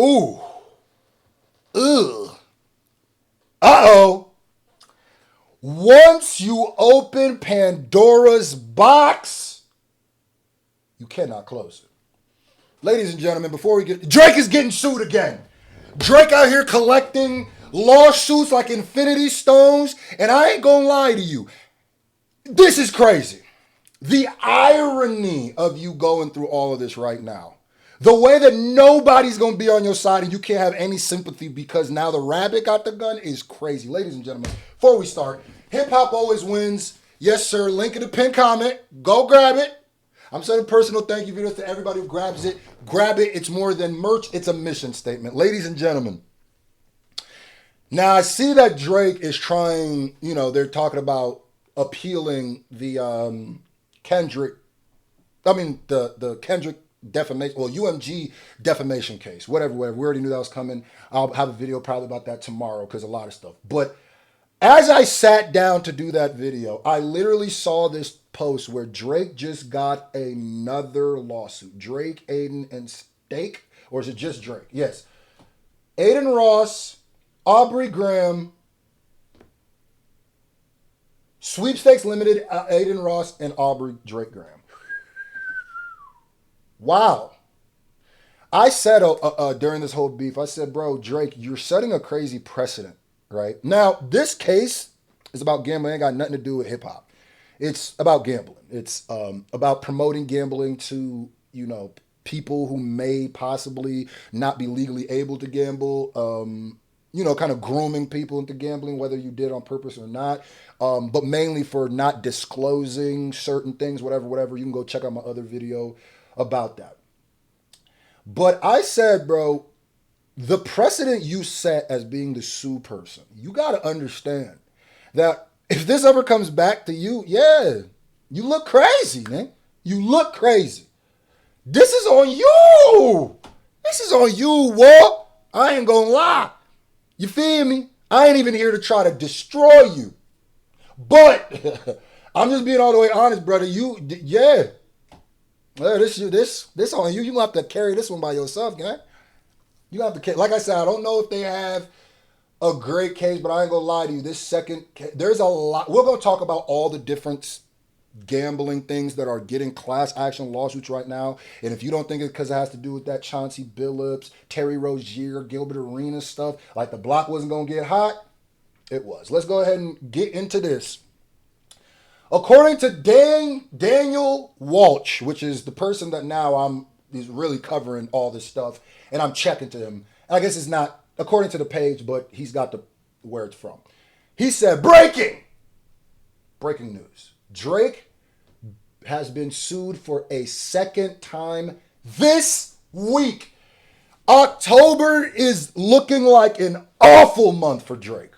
Ooh. Ugh. Uh-oh. Once you open Pandora's box, you cannot close it. Ladies and gentlemen, before we get... Drake is getting sued again. Drake out here collecting lawsuits like infinity stones, and I ain't gonna lie to you. This is crazy. The irony of you going through all of this right now. The way that nobody's going to be on your side and you can't have any sympathy because now the rabbit got the gun is crazy. Ladies and gentlemen, before we start, hip hop always wins. Yes, sir. Link in the pinned comment. Go grab it. I'm sending personal thank you videos to everybody who grabs it. Grab it. It's more than merch. It's a mission statement. Ladies and gentlemen, now I see that Drake is trying, they're talking about appealing the the Kendrick defamation, UMG defamation case, whatever. We already knew that was coming. I'll have a video probably about that tomorrow because a lot of stuff. But as I sat down to do that video, I literally saw this post where Drake just got another lawsuit. Drake, Adin, and Stake, or is it just Drake? Yes. Adin Ross, Aubrey Graham, Sweepstakes Limited, Adin Ross, and Aubrey Drake Graham. Wow. I said during this whole beef, I said, bro, Drake, you're setting a crazy precedent, right? Now, this case is about gambling. It ain't got nothing to do with hip hop. It's about gambling. It's about promoting gambling to, people who may possibly not be legally able to gamble, kind of grooming people into gambling, whether you did on purpose or not, but mainly for not disclosing certain things, whatever. You can go check out my other video about that. But I said, bro, the precedent you set as being the sue person, you got to understand that if this ever comes back to you, you look crazy, man. You look crazy. This is on you. This is on you, Walt. I ain't gonna lie. You feel me? I ain't even here to try to destroy you. But I'm just being all the way honest, brother. This on you. You gonna have to carry this one by yourself, gang. You gonna have to carry. Like I said, I don't know if they have a great case, but I ain't gonna lie to you. This second case, there's a lot. We're gonna talk about all the different gambling things that are getting class action lawsuits right now. And if you don't think it's because it has to do with that Chauncey Billups, Terry Rozier, Gilbert Arenas stuff, like the block wasn't gonna get hot, it was. Let's go ahead and get into this. According to Daniel Walsh, which is the person that now he's really covering all this stuff, and I'm checking to him. I guess it's not according to the page, but he's got where it's from. He said, breaking news. Drake has been sued for a second time this week. October is looking like an awful month for Drake.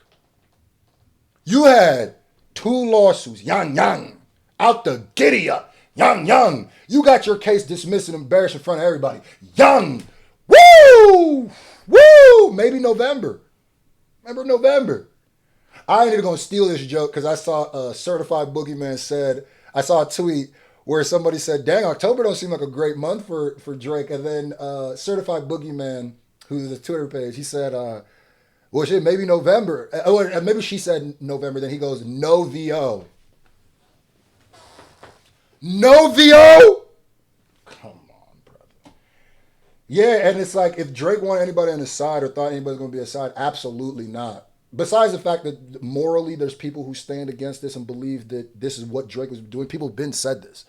You had 2 lawsuits, yang, out the giddy up, yang. You got your case dismissed and embarrassed in front of everybody, yang. Woo! Maybe November. Remember November? I ain't even gonna steal this joke because I saw Certified Boogeyman said, I saw a tweet where somebody said, dang, October don't seem like a great month for Drake. And then Certified Boogeyman, who's the Twitter page, he said, well, shit, maybe November. Maybe she said November. Then he goes, no VO. No VO? Come on, brother. Yeah, and it's like if Drake wanted anybody on his side or thought anybody's going to be on his side, absolutely not. Besides the fact that morally there's people who stand against this and believe that this is what Drake was doing. People have been said this.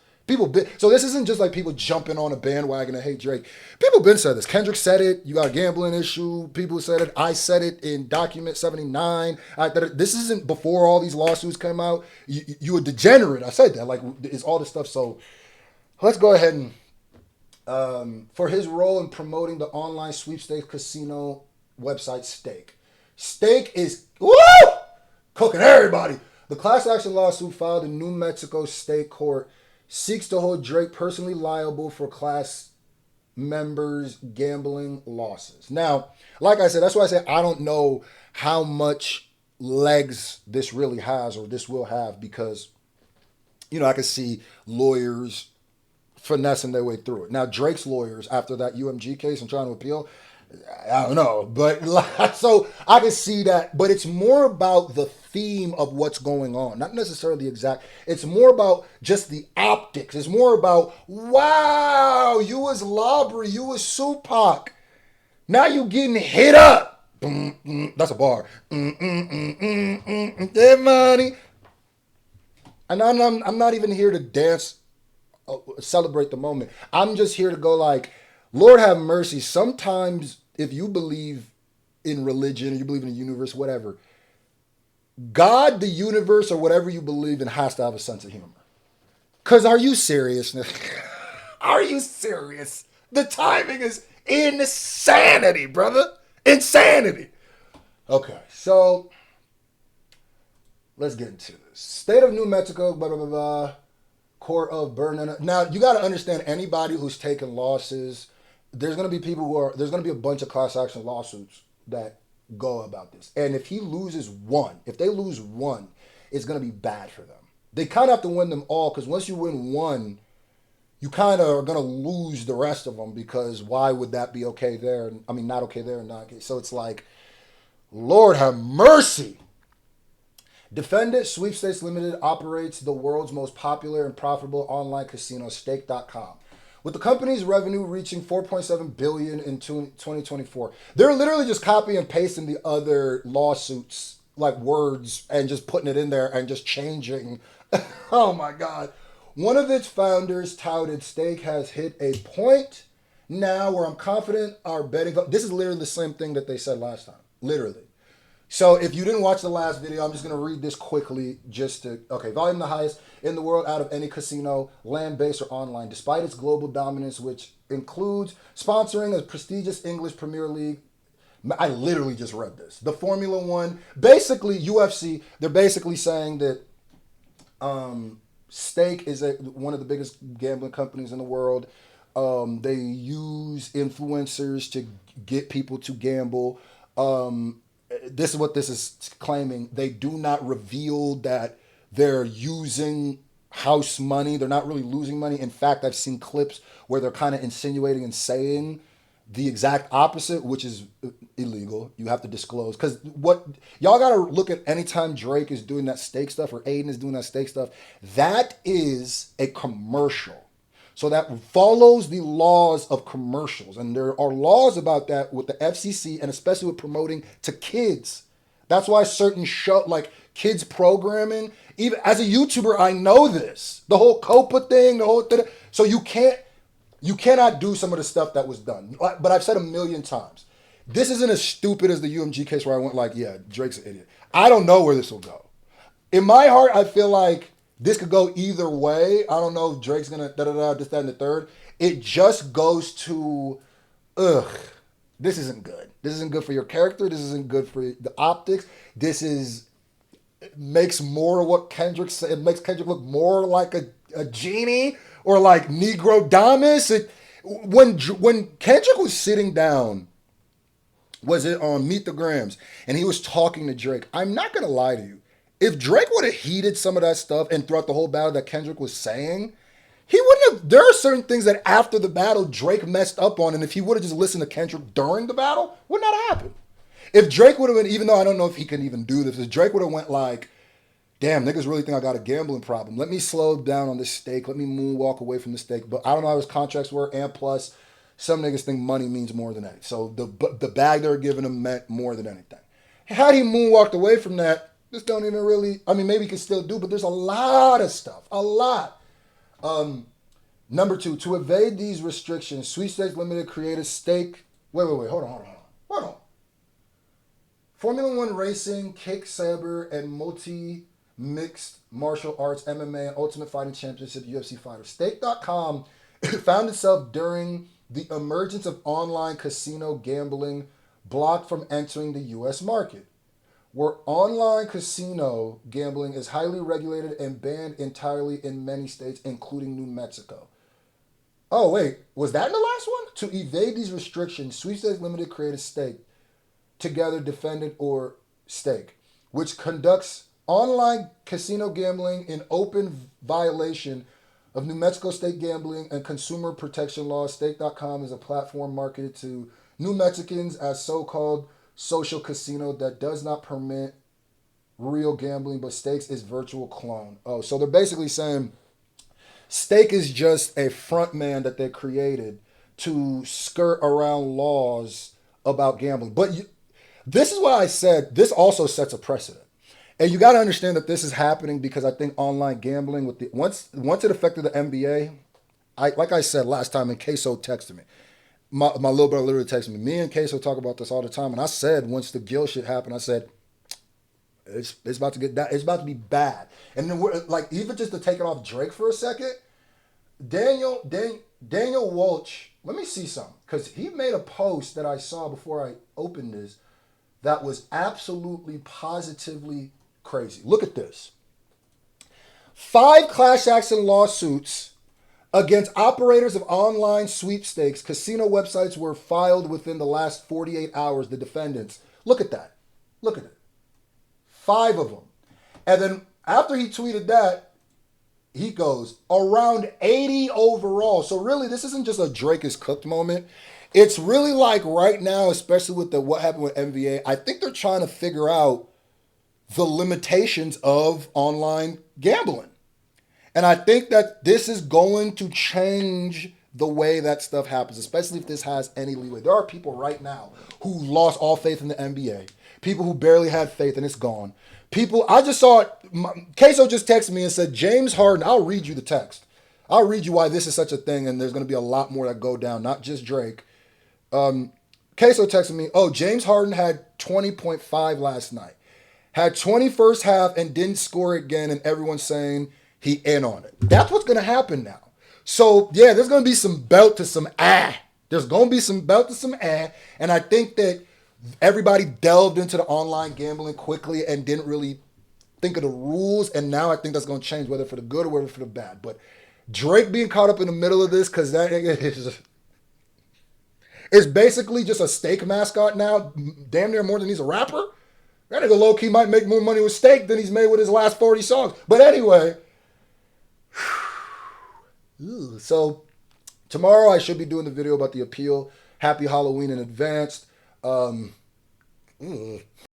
So this isn't just like people jumping on a bandwagon to hate Drake. People have been said this. Kendrick said it. You got a gambling issue. People said it. I said it in Document 79. This isn't before all these lawsuits came out. You a degenerate. I said that. Like, it's all this stuff. So let's go ahead and for his role in promoting the online sweepstakes casino website Stake. Stake is cooking everybody. The class action lawsuit filed in New Mexico State Court seeks to hold Drake personally liable for class members' gambling losses. Now, like I said, that's why I said I don't know how much legs this really has or this will have because, I can see lawyers finessing their way through it. Now, Drake's lawyers, after that UMG case and trying to appeal, I don't know, but like, so I can see that. But it's more about the theme of what's going on, not necessarily the exact. It's more about just the optics. It's more about, wow, you was Lobbery, you was Supac. Now you getting hit up. That's a bar. That money. And I'm not even here to dance, celebrate the moment. I'm just here to go like, Lord have mercy. Sometimes if you believe in religion, you believe in the universe, whatever, God, the universe, or whatever you believe in has to have a sense of humor. Cause are you serious? Are you serious? The timing is insanity, brother. Insanity. Okay, so let's get into this. State of New Mexico, blah, blah, blah, blah. Court of Burning. Now, you got to understand anybody who's taken losses, there's going to be people who are, there's going to be a bunch of class action lawsuits that go about this. And if he loses one, if they lose one, it's going to be bad for them. They kind of have to win them all because once you win one, you kind of are going to lose the rest of them because why would that be okay there? I mean, not okay there and not okay. So it's like, Lord have mercy. Defendant Sweepstakes Limited operates the world's most popular and profitable online casino, Stake.com. With the company's revenue reaching $4.7 billion in 2024. They're literally just copying and pasting the other lawsuits, like words, and just putting it in there and just changing. Oh my God. One of its founders touted Stake has hit a point now where I'm confident our betting. This is literally the same thing that they said last time. Literally. So if you didn't watch the last video, I'm just going to read this quickly just to, okay, volume the highest in the world out of any casino, land-based or online, despite its global dominance, which includes sponsoring a prestigious English Premier League. I literally just read this. The Formula One, basically UFC, they're basically saying that Stake is one of the biggest gambling companies in the world. They use influencers to get people to gamble. This is what this is claiming. They do not reveal that they're using house money. They're not really losing money. In fact, I've seen clips where they're kind of insinuating and saying the exact opposite, which is illegal. You have to disclose. Because what y'all got to look at anytime Drake is doing that stake stuff or Adin is doing that stake stuff, that is a commercial. So that follows the laws of commercials. And there are laws about that with the FCC and especially with promoting to kids. That's why certain show like kids programming, even as a YouTuber, I know this. The whole Copa thing, the whole thing. So you cannot do some of the stuff that was done. But I've said a million times, this isn't as stupid as the UMG case where I went like, yeah, Drake's an idiot. I don't know where this will go. In my heart, I feel like this could go either way. I don't know if Drake's gonna da-da-da, this, that, and the third. It just goes to, this isn't good. This isn't good for your character. This isn't good for the optics. It makes more of what Kendrick said. It makes Kendrick look more like a genie or like Negro Damas. When Kendrick was sitting down, was it on Meet the Grams, and he was talking to Drake, I'm not gonna lie to you. If Drake would have heeded some of that stuff and throughout the whole battle that Kendrick was saying, he wouldn't have. There are certain things that after the battle Drake messed up on, and if he would have just listened to Kendrick during the battle, would not have happened. If Drake would have been, even though I don't know if he can even do this, if Drake would have went like, damn, niggas really think I got a gambling problem. Let me slow down on this stake. Let me moonwalk away from the stake. But I don't know how his contracts were, and plus, some niggas think money means more than anything. So the bag they were giving him meant more than anything. Had he moonwalked away from that, this don't even really, I mean, maybe he can still do, but there's a lot of stuff. A lot. Number two, to evade these restrictions, Sweepstakes Limited created stake. Wait, hold on. Formula One racing, kick saber, and multi-mixed martial arts, MMA, and Ultimate Fighting Championship UFC fighters. Stake.com found itself during the emergence of online casino gambling blocked from entering the U.S. market, where online casino gambling is highly regulated and banned entirely in many states, including New Mexico. Oh, wait, was that in the last one? To evade these restrictions, Sweepstakes Limited created Stake, together defendant or Stake, which conducts online casino gambling in open violation of New Mexico state gambling and consumer protection laws. Stake.com is a platform marketed to New Mexicans as so-called social casino that does not permit real gambling, but stakes is virtual clone. Oh, so they're basically saying stake is just a front man that they created to skirt around laws about gambling. But this is why I said this also sets a precedent. And you got to understand that this is happening because I think online gambling with the once it affected the NBA, like I said last time, and Queso texted me. My little brother literally texted me. Me and Queso talk about this all the time, and I said once the Gill shit happened, I said it's about to get that. It's about to be bad. And then we're like, even just to take it off Drake for a second, Daniel Walsh. Let me see something because he made a post that I saw before I opened this that was absolutely positively crazy. Look at this. 5 class action lawsuits against operators of online sweepstakes casino websites were filed within the last 48 hours. The defendants. Look at that. Look at it. 5 of them. And then after he tweeted that, he goes around 80 overall. So really, this isn't just a Drake is cooked moment. It's really like right now, especially with the what happened with NBA, I think they're trying to figure out the limitations of online gambling. And I think that this is going to change the way that stuff happens, especially if this has any leeway. There are people right now who lost all faith in the NBA. People who barely had faith and it's gone. People, I just saw it. Queso just texted me and said, James Harden, I'll read you the text. I'll read you why this is such a thing, and there's going to be a lot more that go down, not just Drake. Queso texted me, oh, James Harden had 20.5 last night. Had 20 first half and didn't score again, and everyone's saying he in on it. That's what's going to happen now. So, yeah, there's going to be some belt to some ah. There's going to be some belt to some ah. And I think that everybody delved into the online gambling quickly and didn't really think of the rules. And now I think that's going to change, whether for the good or whether for the bad. But Drake being caught up in the middle of this, because that is basically just a steak mascot now, damn near more than he's a rapper. That nigga low-key might make more money with steak than he's made with his last 40 songs. But anyway, so tomorrow I should be doing the video about the appeal. Happy Halloween in advance.